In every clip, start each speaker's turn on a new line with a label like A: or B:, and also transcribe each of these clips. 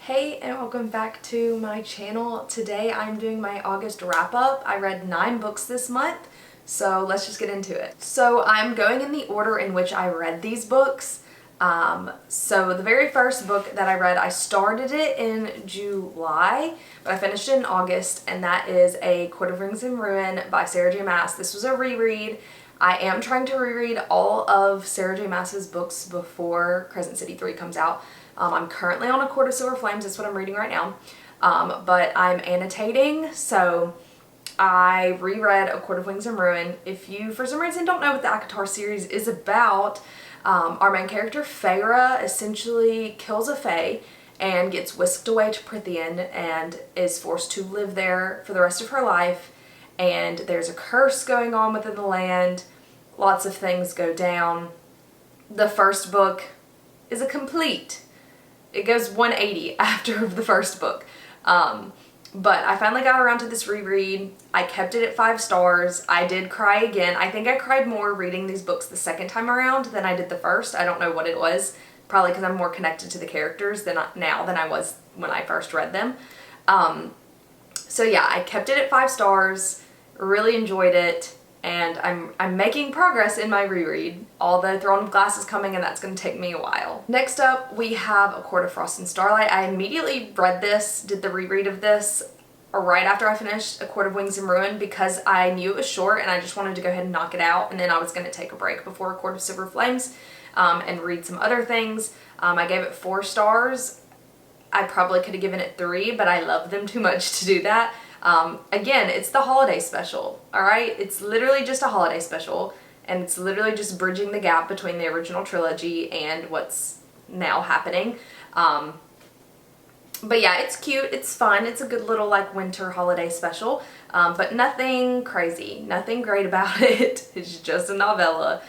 A: Hey and welcome back to my channel. Today I'm doing my August wrap up. I read 9 books this month, so let's just get into it. So I'm going in the order in which I read these books. So the very first book that I read, I started it in July, but I finished it in August, and that is A Court of Rings and Ruin by Sarah J Maas. This was a reread. I am trying to reread all of Sarah J Maas's books before Crescent City 3 comes out. I'm currently on A Court of Silver Flames, that's what I'm reading right now, but I'm annotating, so I reread A Court of Wings and Ruin. If you, for some reason, don't know what the ACOTAR series is about, our main character, Feyre, essentially kills a Fae and gets whisked away to Prithian and is forced to live there for the rest of her life, and there's a curse going on within the land. Lots of things go down. The first book is a complete. It goes 180 after the first book. But I finally got around to this reread. I kept it at 5 stars. I did cry again. I think I cried more reading these books the second time around than I did the first. I don't know what it was. Probably because I'm more connected to the characters now than I was when I first read them. So yeah, I kept it at 5 stars. Really enjoyed it. And I'm making progress in my reread. All the Throne of Glass is coming, and that's going to take me a while. Next up, we have A Court of Frost and Starlight. I immediately read this, did the reread of this right after I finished A Court of Wings and Ruin because I knew it was short and I just wanted to go ahead and knock it out, and then I was going to take a break before A Court of Silver Flames and read some other things. I gave it 4 stars. I probably could have given it 3, but I love them too much to do that. Again, it's the holiday special, alright? It's literally just a holiday special, and it's literally just bridging the gap between the original trilogy and what's now happening. But yeah, it's cute, it's fun, it's a good little like winter holiday special, but nothing crazy, nothing great about it. It's just a novella.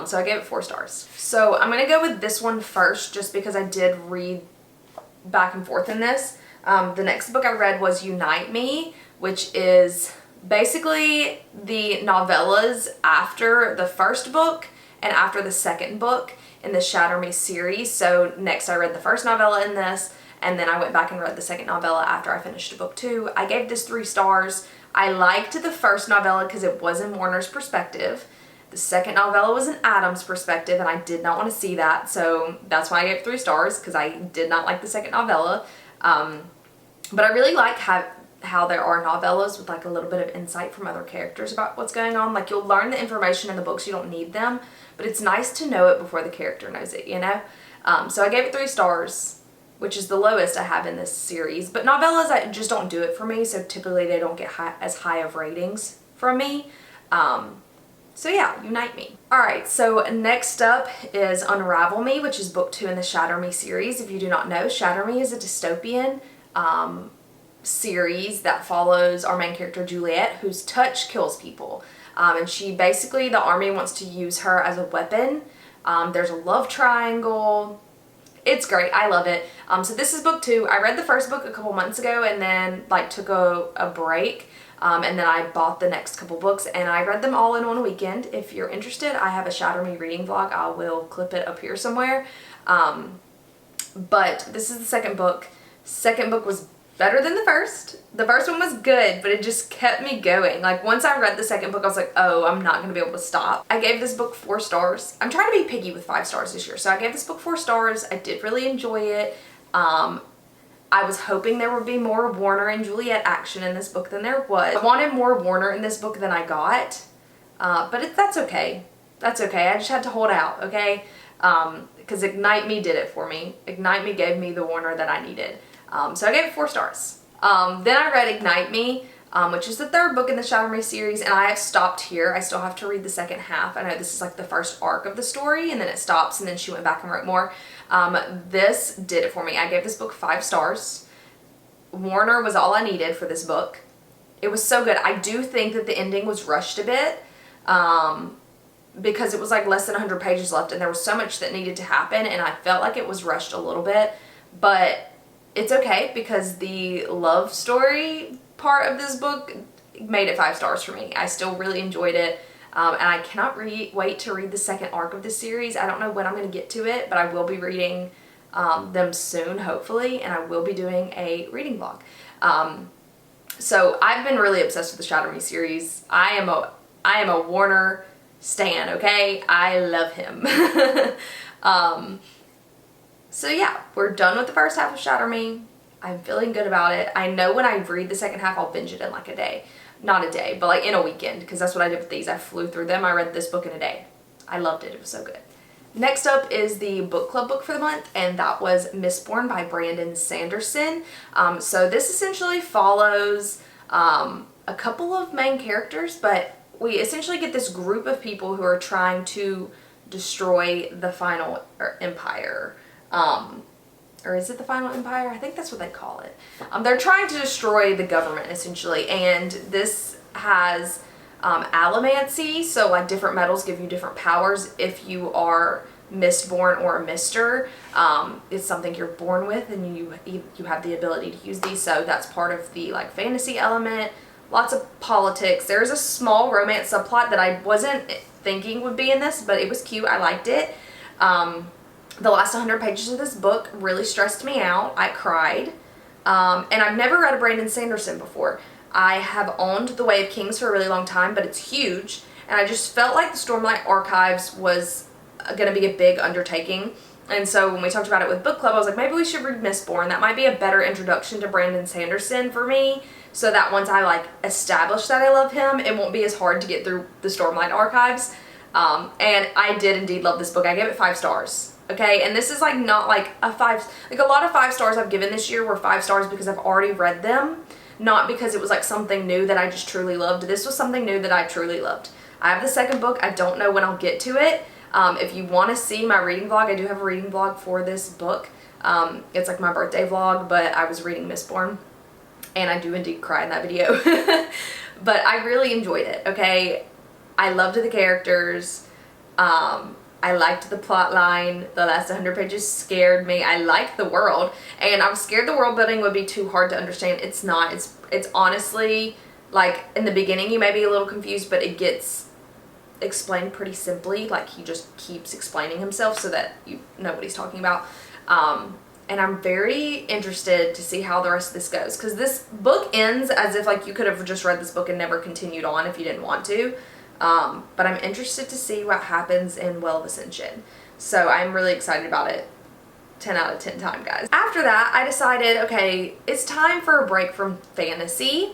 A: So I gave it 4 stars. So I'm gonna go with this one first just because I did read back and forth in this. The next book I read was Unite Me, which is basically the novellas after the first book and after the second book in the Shatter Me series. So next I read the first novella in this, and then I went back and read the second novella after I finished book 2. I gave this 3 stars. I liked the first novella because it was in Warner's perspective. The second novella was in Adam's perspective, and I did not want to see that, so that's why I gave 3 stars, because I did not like the second novella. But I really like how there are novellas with like a little bit of insight from other characters about what's going on. Like, you'll learn the information in the books, you don't need them, but it's nice to know it before the character knows it, you know? So I gave it 3 stars, which is the lowest I have in this series. But novellas, I just don't do it for me, so typically they don't get as high of ratings from me. So yeah, Unite Me. Alright, so next up is Unravel Me, which is book 2 in the Shatter Me series. If you do not know, Shatter Me is a dystopian series that follows our main character Juliet, whose touch kills people. And she basically, the army wants to use her as a weapon. There's a love triangle. It's great. I love it. So this is book 2. I read the first book a couple months ago and then like took a break. And then I bought the next couple books and I read them all in one weekend. If you're interested, I have a Shatter Me reading vlog. I will clip it up here somewhere. But this is the second book. Second book was better than the first. The first one was good, but it just kept me going. Like, once I read the second book, I was like, oh, I'm not going to be able to stop. I gave this book 4 stars. I'm trying to be picky with 5 stars this year. So I gave this book 4 stars. I did really enjoy it. I was hoping there would be more Warner and Juliet action in this book than there was. I wanted more Warner in this book than I got, but that's okay. That's okay. I just had to hold out, okay? Because Ignite Me did it for me. Ignite Me gave me the Warner that I needed. So I gave it 4 stars. Then I read Ignite Me, which is the 3rd book in the Shatter Me series, and I have stopped here. I still have to read the second half. I know this is like the first arc of the story, and then it stops, and then she went back and wrote more. This did it for me. I gave this book 5 stars. Warner was all I needed for this book. It was so good. I do think that the ending was rushed a bit, because it was like less than 100 pages left, and there was so much that needed to happen, and I felt like it was rushed a little bit, but it's okay because the love story part of this book made it 5 stars for me. I still really enjoyed it. And I cannot wait to read the second arc of this series. I don't know when I'm going to get to it, but I will be reading them soon, hopefully, and I will be doing a reading vlog. So I've been really obsessed with the Shatter Me series. I am a Warner stan, okay? I love him. So yeah, we're done with the first half of Shatter Me. I'm feeling good about it. I know when I read the second half, I'll binge it in like a day. Not a day, but like in a weekend, because that's what I did with these. I flew through them. I read this book in a day. I loved it. It was so good. Next up is the book club book for the month, and that was Mistborn by Brandon Sanderson. So this essentially follows a couple of main characters, but we essentially get this group of people who are trying to destroy the final empire. Or is it the final empire? I think that's what they call it. They're trying to destroy the government, essentially, and this has allomancy, so like different metals give you different powers if you are Mistborn or a Mister. It's something you're born with, and you have the ability to use these, so that's part of the like fantasy element. Lots of politics. There's a small romance subplot that I wasn't thinking would be in this, but it was cute. I liked it. The last 100 pages of this book really stressed me out. I cried. And I've never read a Brandon Sanderson before. I have owned The Way of Kings for a really long time, but it's huge. And I just felt like the Stormlight Archives was going to be a big undertaking. And so when we talked about it with book club, I was like, maybe we should read Mistborn. That might be a better introduction to Brandon Sanderson for me, so that once I like establish that I love him, it won't be as hard to get through the Stormlight Archives. And I did indeed love this book. I gave it 5 stars. Okay, and this is like not like a 5, like a lot of 5 stars I've given this year were 5 stars because I've already read them, not because it was like something new that I just truly loved. This was something new that I truly loved. I have the second book. I don't know when I'll get to it. If you want to see my reading vlog, I do have a reading vlog for this book. It's like my birthday vlog, but I was reading Mistborn, and I do indeed cry in that video. But I really enjoyed it, okay? I loved the characters. I liked the plot line. The last 100 pages scared me. I liked the world, and I was scared the world building would be too hard to understand. It's not. It's honestly, like, in the beginning you may be a little confused, but it gets explained pretty simply. Like, he just keeps explaining himself so that you know what he's talking about. And I'm very interested to see how the rest of this goes, because this book ends as if like you could have just read this book and never continued on if you didn't want to. But I'm interested to see what happens in Well of Ascension. So I'm really excited about it. 10 out of 10 time, guys. After that, I decided, okay, it's time for a break from fantasy.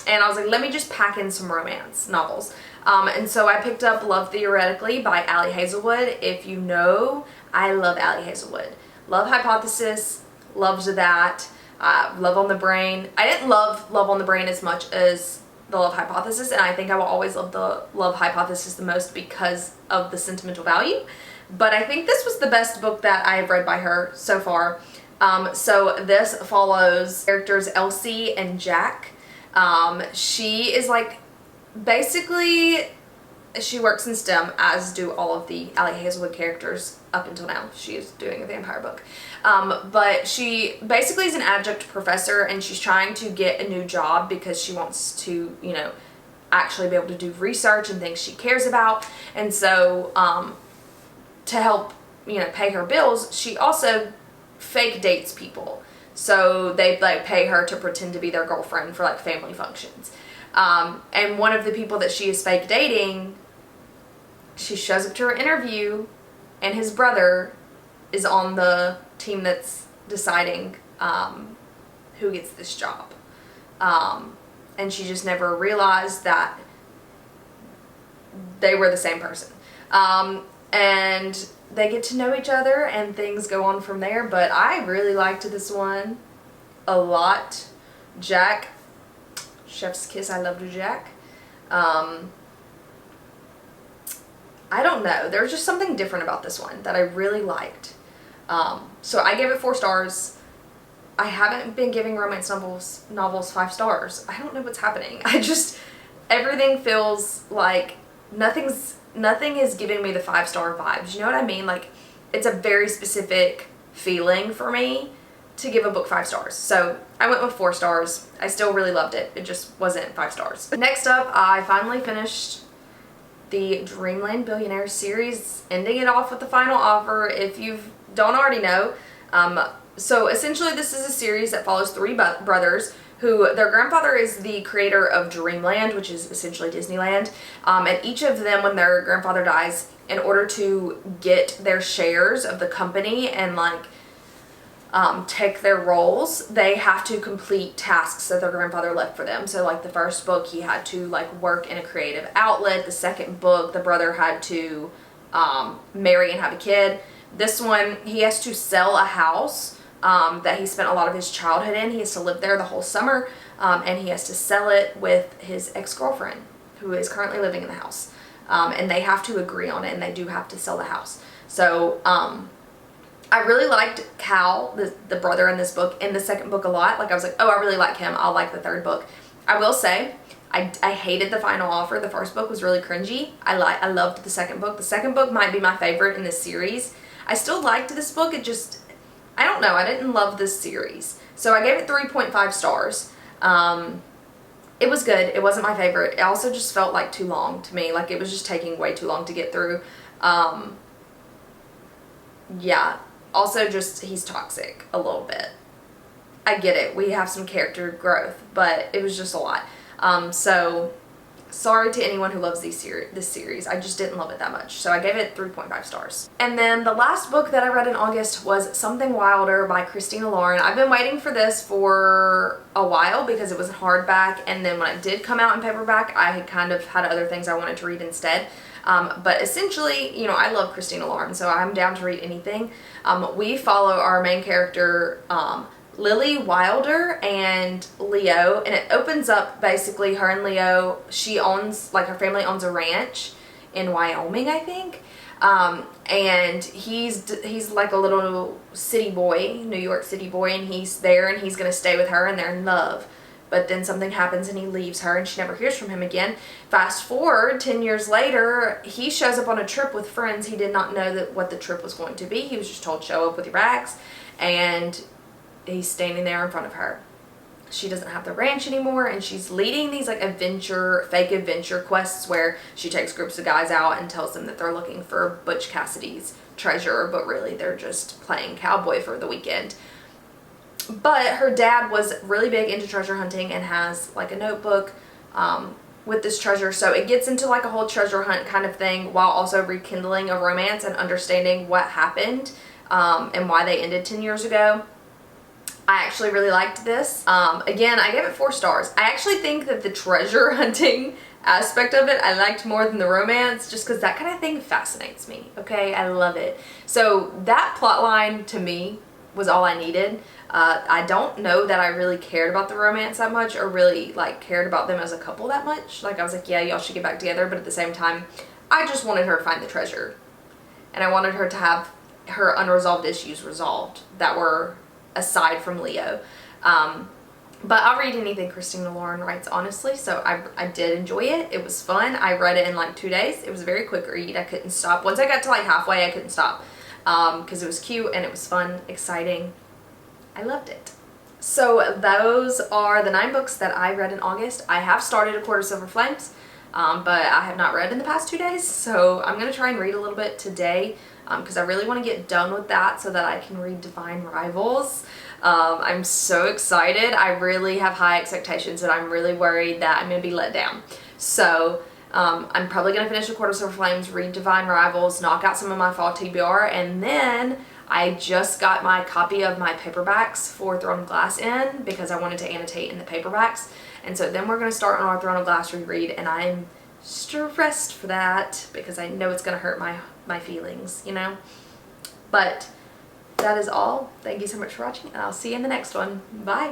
A: And I was like, let me just pack in some romance novels. And so I picked up Love Theoretically by Ali Hazelwood. If you know, I love Ali Hazelwood. Love Hypothesis, loved that. Love on the Brain. I didn't love Love on the Brain as much as the Love Hypothesis, and I think I will always love the Love Hypothesis the most because of the sentimental value. But I think this was the best book that I have read by her so far. So this follows characters Elsie and Jack. She is like, basically, she works in STEM, as do all of the Ali Hazelwood characters up until now. She is doing a vampire book. But she basically is an adjunct professor, and she's trying to get a new job because she wants to, you know, actually be able to do research and things she cares about. And so, to help, you know, pay her bills, she also fake dates people. So they like pay her to pretend to be their girlfriend for like family functions. And one of the people that she is fake dating, she shows up to her interview, and his brother is on the team that's deciding who gets this job. And she just never realized that they were the same person. And they get to know each other, and things go on from there. But I really liked this one a lot. Jack, chef's kiss, I loved Jack. I don't know. There was just something different about this one that I really liked. So I gave it 4 stars. I haven't been giving romance novels 5 stars. I don't know what's happening. Everything feels like nothing is giving me the 5-star vibes. You know what I mean? Like, it's a very specific feeling for me to give a book 5 stars. So I went with 4 stars. I still really loved it. It just wasn't 5 stars. Next up, I finally finished the Dreamland Billionaire series, ending it off with the final offer. If you've don't already know, so essentially this is a series that follows three brothers who, their grandfather is the creator of Dreamland, which is essentially Disneyland, and each of them, when their grandfather dies, in order to get their shares of the company and like take their roles, they have to complete tasks that their grandfather left for them. So like the first book, he had to like work in a creative outlet. The second book, the brother had to marry and have a kid. This one, he has to sell a house that he spent a lot of his childhood in. He has to live there the whole summer, and he has to sell it with his ex-girlfriend, who is currently living in the house. And they have to agree on it, and they do have to sell the house. So I really liked Cal, the brother in this book, in the second book a lot. Like I was like, oh, I really like him. I'll like the third book. I will say, I hated the final offer. The first book was really cringy. I loved the second book. The second book might be my favorite in this series. I still liked this book. It just, I don't know. I didn't love this series. So I gave it 3.5 stars. It was good. It wasn't my favorite. It also just felt like too long to me. Like it was just taking way too long to get through. Yeah. Also just, he's toxic a little bit. I get it. We have some character growth, but it was just a lot. So sorry to anyone who loves this series. I just didn't love it that much. So I gave it 3.5 stars. And then the last book that I read in August was Something Wilder by Christina Lauren. I've been waiting for this for a while because it was in hardback, and then when it did come out in paperback, I had kind of had other things I wanted to read instead. But essentially, you know, I love Christina Lauren, so I'm down to read anything. We follow our main character, Lily Wilder and Leo, and it opens up basically her and Leo. She owns, like her family owns a ranch in Wyoming, I think. And he's like a little city boy, New York City boy, and he's there and he's going to stay with her and they're in love. But then something happens and he leaves her and she never hears from him again. Fast forward 10 years later, he shows up on a trip with friends. He did not know what the trip was going to be. He was just told, show up with your bags, and he's standing there in front of her. She doesn't have the ranch anymore, and she's leading these like fake adventure quests where she takes groups of guys out and tells them that they're looking for Butch Cassidy's treasure, but really they're just playing cowboy for the weekend. But her dad was really big into treasure hunting and has like a notebook with this treasure, so it gets into like a whole treasure hunt kind of thing while also rekindling a romance and understanding what happened and why they ended 10 years ago. I actually really liked this. Again, I gave it 4 stars. I actually think that the treasure hunting aspect of it I liked more than the romance, just because that kind of thing fascinates me. Okay, I love it. So that plot line to me was all I needed. I don't know that I really cared about the romance that much, or really like cared about them as a couple that much. Like I was like, yeah, y'all should get back together, but at the same time, I just wanted her to find the treasure. And I wanted her to have her unresolved issues resolved that were aside from Leo. But I'll read anything Christina Lauren writes, honestly, so I did enjoy it. It was fun. I read it in like 2 days. It was a very quick read. I couldn't stop. Once I got to like halfway, I couldn't stop because it was cute and it was fun, exciting. I loved it. So those are the 9 books that I read in August. I have started A Court of Silver Flames, but I have not read in the past 2 days, so I'm going to try and read a little bit today because I really want to get done with that so that I can read Divine Rivals. I'm so excited. I really have high expectations and I'm really worried that I'm going to be let down. So I'm probably going to finish A Court of Silver Flames, read Divine Rivals, knock out some of my fall TBR, and then I just got my copy of my paperbacks for Throne of Glass in because I wanted to annotate in the paperbacks. And so then we're going to start on our Throne of Glass reread, and I'm stressed for that because I know it's going to hurt my feelings, you know. But that is all. Thank you so much for watching, and I'll see you in the next one. Bye.